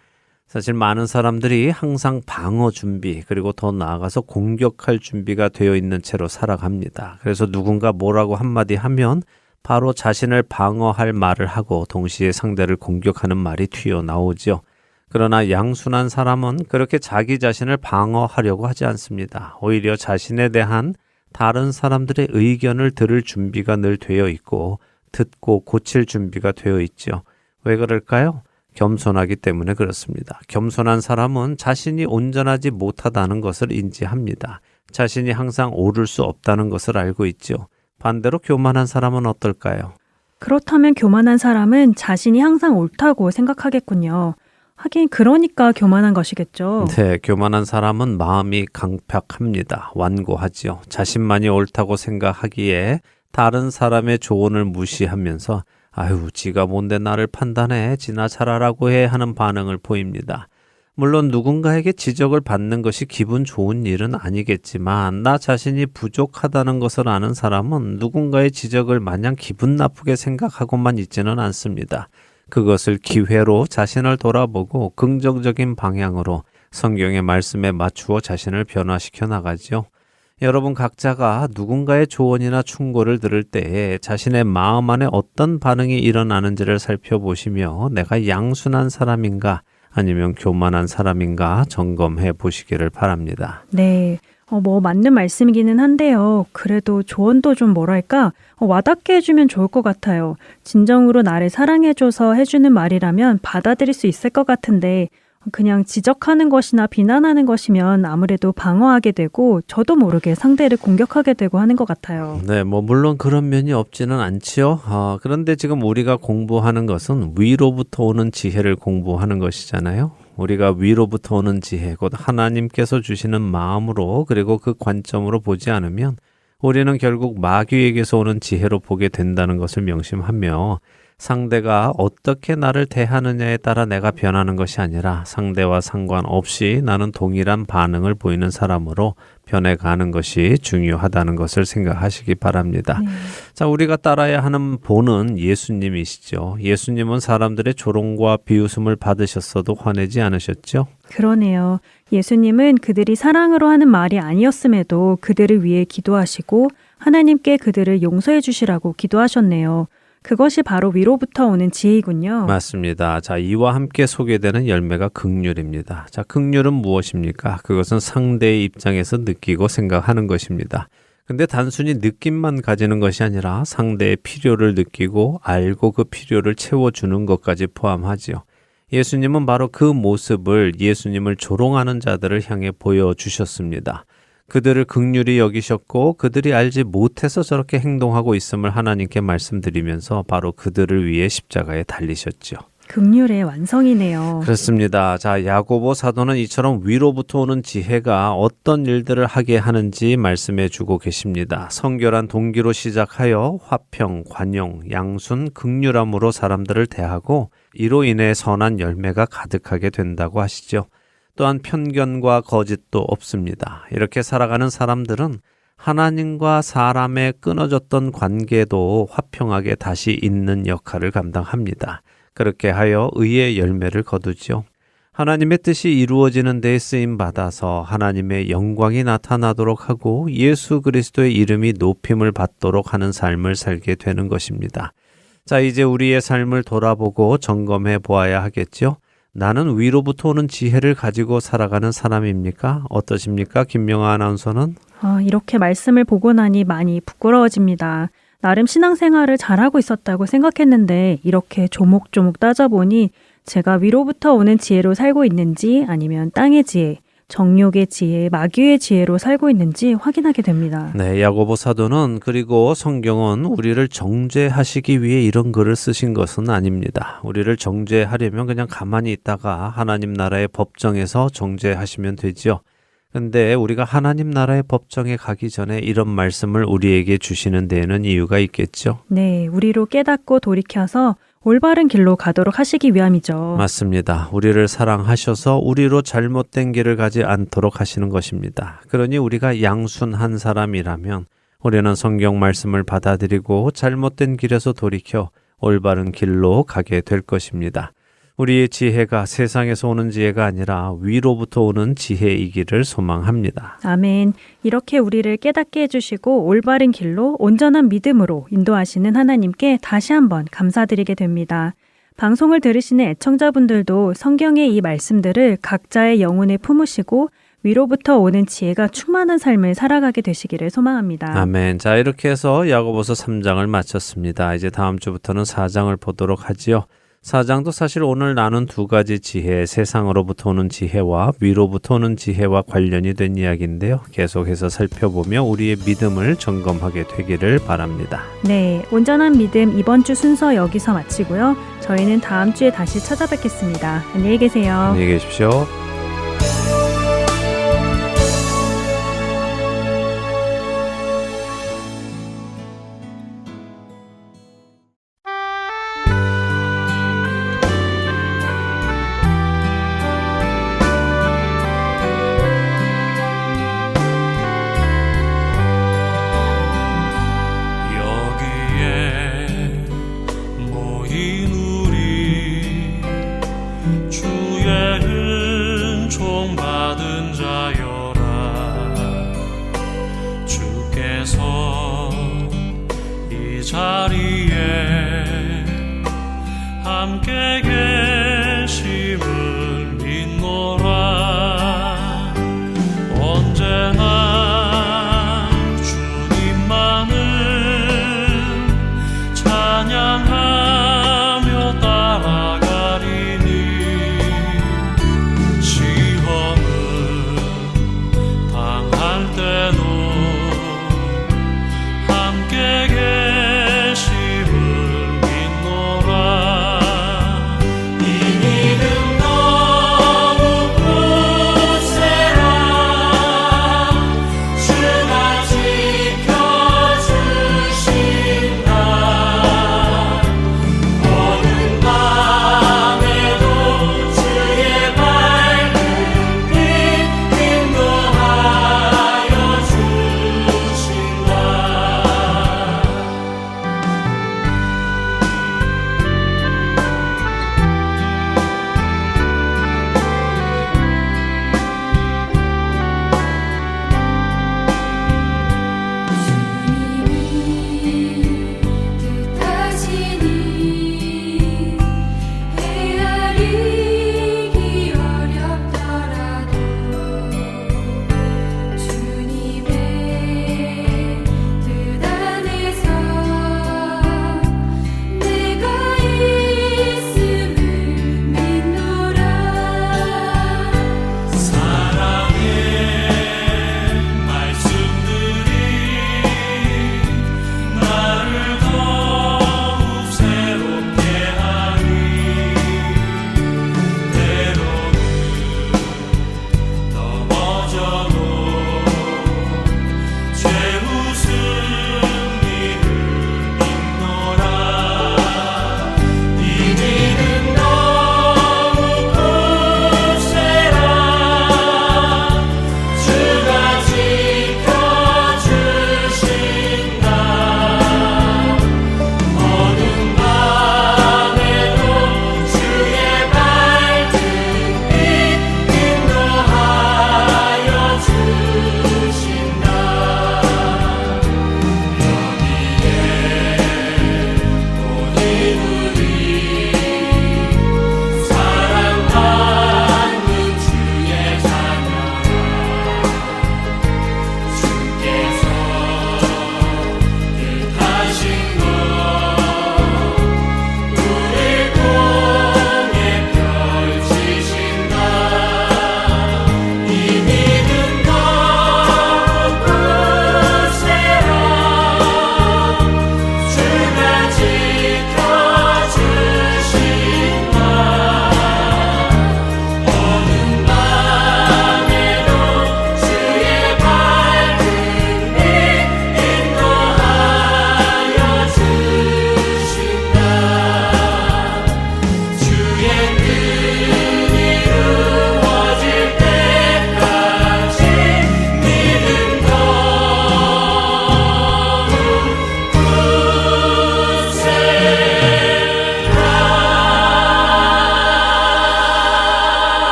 사실 많은 사람들이 항상 방어 준비, 그리고 더 나아가서 공격할 준비가 되어 있는 채로 살아갑니다. 그래서 누군가 뭐라고 한마디 하면 바로 자신을 방어할 말을 하고 동시에 상대를 공격하는 말이 튀어나오죠. 그러나 양순한 사람은 그렇게 자기 자신을 방어하려고 하지 않습니다. 오히려 자신에 대한 다른 사람들의 의견을 들을 준비가 늘 되어 있고 듣고 고칠 준비가 되어 있죠. 왜 그럴까요? 겸손하기 때문에 그렇습니다. 겸손한 사람은 자신이 온전하지 못하다는 것을 인지합니다. 자신이 항상 옳을 수 없다는 것을 알고 있죠. 반대로 교만한 사람은 어떨까요? 그렇다면 교만한 사람은 자신이 항상 옳다고 생각하겠군요. 하긴 그러니까 교만한 것이겠죠. 네, 교만한 사람은 마음이 강팍합니다. 완고하지요. 자신만이 옳다고 생각하기에 다른 사람의 조언을 무시하면서 아유, 지가 뭔데 나를 판단해, 지나 잘하라고 해 하는 반응을 보입니다. 물론 누군가에게 지적을 받는 것이 기분 좋은 일은 아니겠지만 나 자신이 부족하다는 것을 아는 사람은 누군가의 지적을 마냥 기분 나쁘게 생각하고만 있지는 않습니다. 그것을 기회로 자신을 돌아보고 긍정적인 방향으로 성경의 말씀에 맞추어 자신을 변화시켜 나가죠. 여러분 각자가 누군가의 조언이나 충고를 들을 때에 자신의 마음 안에 어떤 반응이 일어나는지를 살펴보시며 내가 양순한 사람인가 아니면 교만한 사람인가 점검해 보시기를 바랍니다. 네. 맞는 말씀이기는 한데요. 그래도 조언도 좀 뭐랄까, 와닿게 해주면 좋을 것 같아요. 진정으로 나를 사랑해줘서 해주는 말이라면 받아들일 수 있을 것 같은데, 그냥 지적하는 것이나 비난하는 것이면 아무래도 방어하게 되고 저도 모르게 상대를 공격하게 되고 하는 것 같아요. 네, 물론 그런 면이 없지는 않지요. 그런데 지금 우리가 공부하는 것은 위로부터 오는 지혜를 공부하는 것이잖아요. 우리가 위로부터 오는 지혜, 곧 하나님께서 주시는 마음으로 그리고 그 관점으로 보지 않으면 우리는 결국 마귀에게서 오는 지혜로 보게 된다는 것을 명심하며 상대가 어떻게 나를 대하느냐에 따라 내가 변하는 것이 아니라 상대와 상관없이 나는 동일한 반응을 보이는 사람으로 변해가는 것이 중요하다는 것을 생각하시기 바랍니다. 네. 자, 우리가 따라야 하는 본은 예수님이시죠. 예수님은 사람들의 조롱과 비웃음을 받으셨어도 화내지 않으셨죠? 그러네요. 예수님은 그들이 사랑으로 하는 말이 아니었음에도 그들을 위해 기도하시고 하나님께 그들을 용서해 주시라고 기도하셨네요. 그것이 바로 위로부터 오는 지혜이군요. 맞습니다. 자, 이와 함께 소개되는 열매가 긍휼입니다. 자, 긍휼은 무엇입니까? 그것은 상대의 입장에서 느끼고 생각하는 것입니다. 근데 단순히 느낌만 가지는 것이 아니라 상대의 필요를 느끼고 알고 그 필요를 채워주는 것까지 포함하지요. 예수님은 바로 그 모습을 예수님을 조롱하는 자들을 향해 보여주셨습니다. 그들을 긍휼히 여기셨고 그들이 알지 못해서 저렇게 행동하고 있음을 하나님께 말씀드리면서 바로 그들을 위해 십자가에 달리셨죠. 긍휼의 완성이네요. 그렇습니다. 자, 야고보 사도는 이처럼 위로부터 오는 지혜가 어떤 일들을 하게 하는지 말씀해 주고 계십니다. 성결한 동기로 시작하여 화평, 관용, 양순, 긍휼함으로 사람들을 대하고 이로 인해 선한 열매가 가득하게 된다고 하시죠. 또한 편견과 거짓도 없습니다. 이렇게 살아가는 사람들은 하나님과 사람의 끊어졌던 관계도 화평하게 다시 잇는 역할을 감당합니다. 그렇게 하여 의의 열매를 거두죠. 하나님의 뜻이 이루어지는 데에 쓰임 받아서 하나님의 영광이 나타나도록 하고 예수 그리스도의 이름이 높임을 받도록 하는 삶을 살게 되는 것입니다. 자, 이제 우리의 삶을 돌아보고 점검해 보아야 하겠죠. 나는 위로부터 오는 지혜를 가지고 살아가는 사람입니까? 어떠십니까? 김명아 아나운서는? 이렇게 말씀을 보고 나니 많이 부끄러워집니다. 나름 신앙생활을 잘하고 있었다고 생각했는데 이렇게 조목조목 따져보니 제가 위로부터 오는 지혜로 살고 있는지 아니면 땅의 지혜, 정욕의 지혜, 마귀의 지혜로 살고 있는지 확인하게 됩니다. 네, 야고보 사도는 그리고 성경은 우리를 정죄하시기 위해 이런 글을 쓰신 것은 아닙니다. 우리를 정죄하려면 그냥 가만히 있다가 하나님 나라의 법정에서 정죄하시면 되지요. 근데 우리가 하나님 나라의 법정에 가기 전에 이런 말씀을 우리에게 주시는 데에는 이유가 있겠죠. 네, 우리로 깨닫고 돌이켜서 올바른 길로 가도록 하시기 위함이죠. 맞습니다. 우리를 사랑하셔서 우리로 잘못된 길을 가지 않도록 하시는 것입니다. 그러니 우리가 양순한 사람이라면 우리는 성경 말씀을 받아들이고 잘못된 길에서 돌이켜 올바른 길로 가게 될 것입니다. 우리의 지혜가 세상에서 오는 지혜가 아니라 위로부터 오는 지혜이기를 소망합니다. 아멘. 이렇게 우리를 깨닫게 해주시고 올바른 길로 온전한 믿음으로 인도하시는 하나님께 다시 한번 감사드리게 됩니다. 방송을 들으시는 애청자분들도 성경의 이 말씀들을 각자의 영혼에 품으시고 위로부터 오는 지혜가 충만한 삶을 살아가게 되시기를 소망합니다. 아멘. 자, 이렇게 해서 야고보서 3장을 마쳤습니다. 이제 다음 주부터는 4장을 보도록 하지요. 4장도 사실 오늘 나눈 두 가지 지혜, 세상으로부터 오는 지혜와 위로부터 오는 지혜와 관련이 된 이야기인데요. 계속해서 살펴보며 우리의 믿음을 점검하게 되기를 바랍니다. 네, 온전한 믿음 이번 주 순서 여기서 마치고요. 저희는 다음 주에 다시 찾아뵙겠습니다. 안녕히 계세요. 안녕히 계십시오. 함께 계심을 믿노라.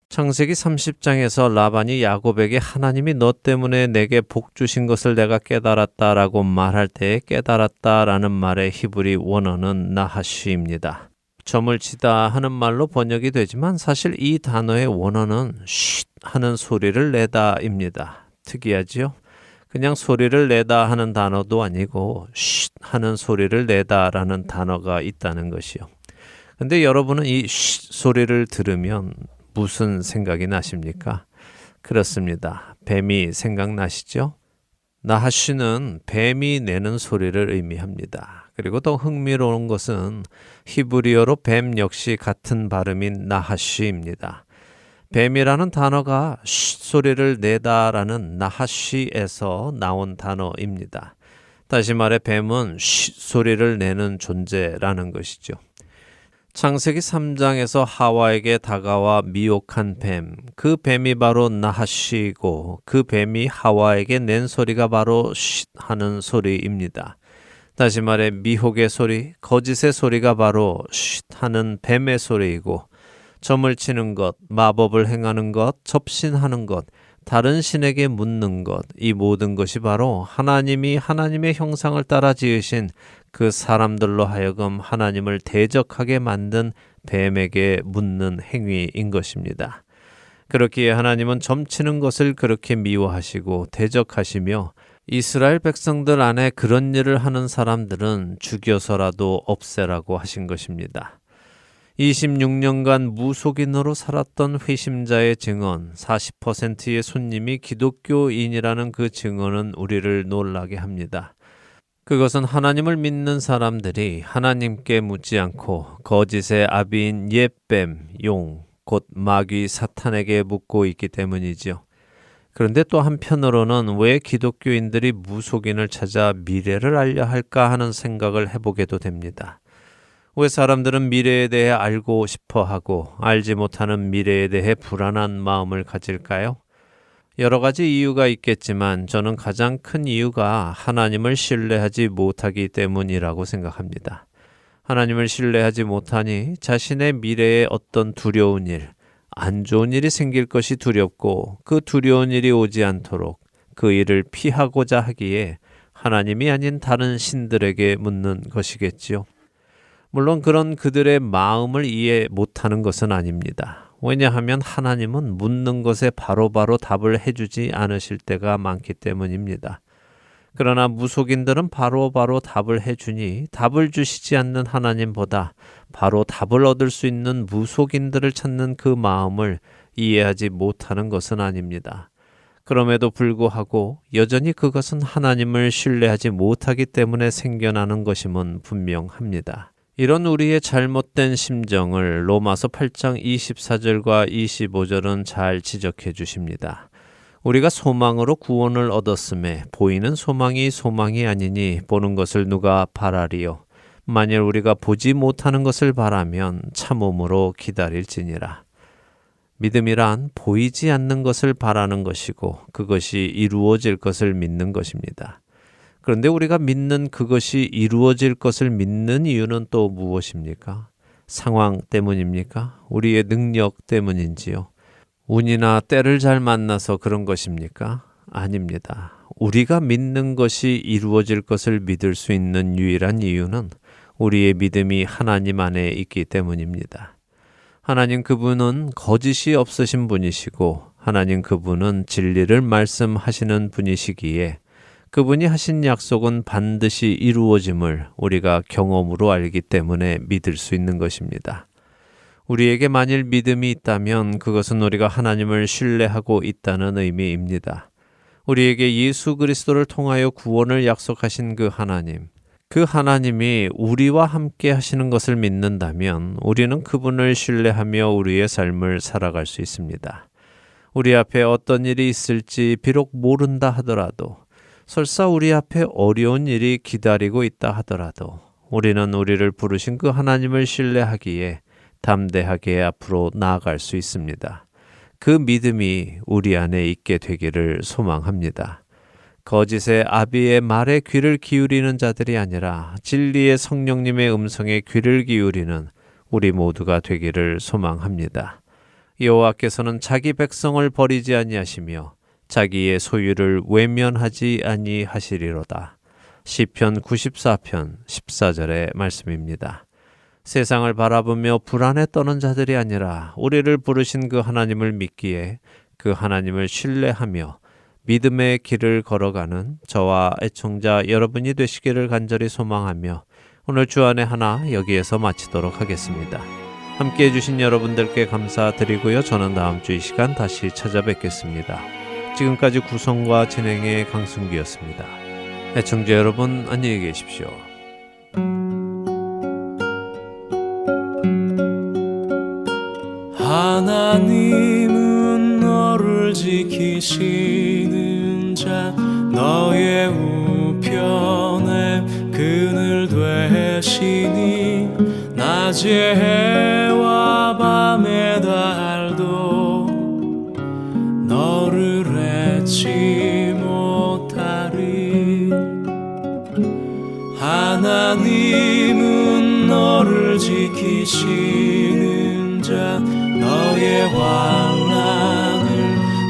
창세기 30장에서 라반이 야곱에게 하나님이 너 때문에 내게 복 주신 것을 내가 깨달았다라고 말할 때에 깨달았다라는 말의 히브리 원어는 나하쉬입니다. 점을 치다 하는 말로 번역이 되지만 사실 이 단어의 원어는 쉿 하는 소리를 내다입니다. 특이하지요? 그냥 소리를 내다 하는 단어도 아니고 쉿 하는 소리를 내다라는 단어가 있다는 것이요. 근데 여러분은 이 쉿 소리를 들으면 무슨 생각이 나십니까? 그렇습니다. 뱀이 생각나시죠? 나하쉬는 뱀이 내는 소리를 의미합니다. 그리고 더 흥미로운 것은 히브리어로 뱀 역시 같은 발음인 나하쉬입니다. 뱀이라는 단어가 쉿 소리를 내다라는 나하쉬에서 나온 단어입니다. 다시 말해 뱀은 쉿 소리를 내는 존재라는 것이죠. 창세기 3장에서 하와에게 다가와 미혹한 뱀, 그 뱀이 바로 나하쉬이고 그 뱀이 하와에게 낸 소리가 바로 쉿 하는 소리입니다. 다시 말해 미혹의 소리, 거짓의 소리가 바로 쉿 하는 뱀의 소리이고 점을 치는 것, 마법을 행하는 것, 접신하는 것, 다른 신에게 묻는 것, 이 모든 것이 바로 하나님이 하나님의 형상을 따라 지으신 그 사람들로 하여금 하나님을 대적하게 만든 뱀에게 묻는 행위인 것입니다. 그렇기에 하나님은 점치는 것을 그렇게 미워하시고 대적하시며 이스라엘 백성들 안에 그런 일을 하는 사람들은 죽여서라도 없애라고 하신 것입니다. 26년간 무속인으로 살았던 회심자의 증언, 40%의 손님이 기독교인이라는 그 증언은 우리를 놀라게 합니다. 그것은 하나님을 믿는 사람들이 하나님께 묻지 않고 거짓의 아비인 옛뱀, 용, 곧 마귀 사탄에게 묻고 있기 때문이지요. 그런데 또 한편으로는 왜 기독교인들이 무속인을 찾아 미래를 알려 할까 하는 생각을 해보게도 됩니다. 왜 사람들은 미래에 대해 알고 싶어 하고 알지 못하는 미래에 대해 불안한 마음을 가질까요? 여러 가지 이유가 있겠지만 저는 가장 큰 이유가 하나님을 신뢰하지 못하기 때문이라고 생각합니다. 하나님을 신뢰하지 못하니 자신의 미래에 어떤 두려운 일, 안 좋은 일이 생길 것이 두렵고 그 두려운 일이 오지 않도록 그 일을 피하고자 하기에 하나님이 아닌 다른 신들에게 묻는 것이겠지요. 물론 그런 그들의 마음을 이해 못하는 것은 아닙니다. 왜냐하면 하나님은 묻는 것에 바로바로 답을 해주지 않으실 때가 많기 때문입니다. 그러나 무속인들은 바로바로 답을 해주니 답을 주시지 않는 하나님보다 바로 답을 얻을 수 있는 무속인들을 찾는 그 마음을 이해하지 못하는 것은 아닙니다. 그럼에도 불구하고 여전히 그것은 하나님을 신뢰하지 못하기 때문에 생겨나는 것임은 분명합니다. 이런 우리의 잘못된 심정을 로마서 8장 24절과 25절은 잘 지적해 주십니다. 우리가 소망으로 구원을 얻었음에 보이는 소망이 소망이 아니니 보는 것을 누가 바라리요. 만일 우리가 보지 못하는 것을 바라면 참음으로 기다릴지니라. 믿음이란 보이지 않는 것을 바라는 것이고 그것이 이루어질 것을 믿는 것입니다. 그런데 우리가 믿는 그것이 이루어질 것을 믿는 이유는 또 무엇입니까? 상황 때문입니까? 우리의 능력 때문인지요? 운이나 때를 잘 만나서 그런 것입니까? 아닙니다. 우리가 믿는 것이 이루어질 것을 믿을 수 있는 유일한 이유는 우리의 믿음이 하나님 안에 있기 때문입니다. 하나님 그분은 거짓이 없으신 분이시고 하나님 그분은 진리를 말씀하시는 분이시기에 그분이 하신 약속은 반드시 이루어짐을 우리가 경험으로 알기 때문에 믿을 수 있는 것입니다. 우리에게 만일 믿음이 있다면 그것은 우리가 하나님을 신뢰하고 있다는 의미입니다. 우리에게 예수 그리스도를 통하여 구원을 약속하신 그 하나님이 우리와 함께 하시는 것을 믿는다면 우리는 그분을 신뢰하며 우리의 삶을 살아갈 수 있습니다. 우리 앞에 어떤 일이 있을지 비록 모른다 하더라도 설사 우리 앞에 어려운 일이 기다리고 있다 하더라도 우리는 우리를 부르신 그 하나님을 신뢰하기에 담대하게 앞으로 나아갈 수 있습니다. 그 믿음이 우리 안에 있게 되기를 소망합니다. 거짓의 아비의 말에 귀를 기울이는 자들이 아니라 진리의 성령님의 음성에 귀를 기울이는 우리 모두가 되기를 소망합니다. 여호와께서는 자기 백성을 버리지 아니하시며 자기의 소유를 외면하지 아니하시리로다. 시편 94편 14절의 말씀입니다. 세상을 바라보며 불안에 떠는 자들이 아니라 우리를 부르신 그 하나님을 믿기에 그 하나님을 신뢰하며 믿음의 길을 걸어가는 저와 애청자 여러분이 되시기를 간절히 소망하며 오늘 주안의 하나 여기에서 마치도록 하겠습니다. 함께해 주신 여러분들께 감사드리고요. 저는 다음 주 이 시간 다시 찾아뵙겠습니다. 지금까지 구성과 진행의 강승기였습니다. 애청자 여러분 안녕히 계십시오. 하나님은 너를 지키시는 자 너의 우편에 그늘 되시니 낮에 해와 밤의 달도 너를 잊지 못하리. 하나님은 너를 지키시는 자 너의 환난을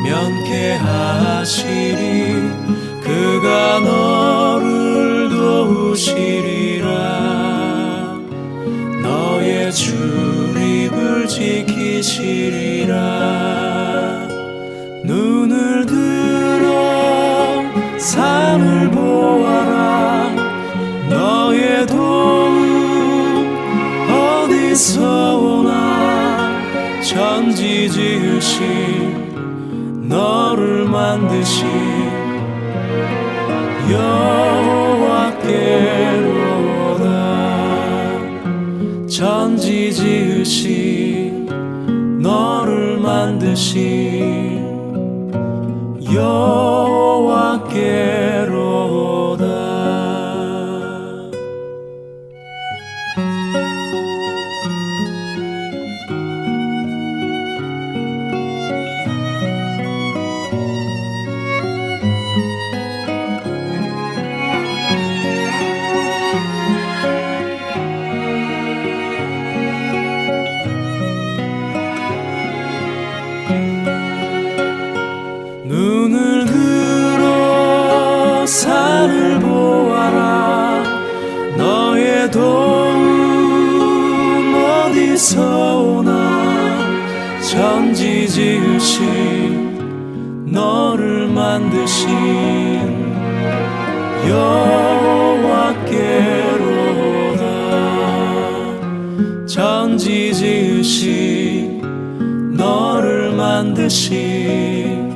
면케하시리. 그가 너를 도우시리라. 너의 출입을 지키시리라. 눈을 들어 산을 보아라. 너의 도움 어디서 오나. 천지 지으신 너를 만드신 여호와께로다. 천지 지으신 너를 만드신 여호와께로다. 눈을 들어 산을 보아라. 너의 도움 어디서 오나. 천지 지으신 너를 만드신 여호와께로다. 천지 지으신 너를 만드신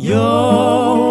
여호와께로다.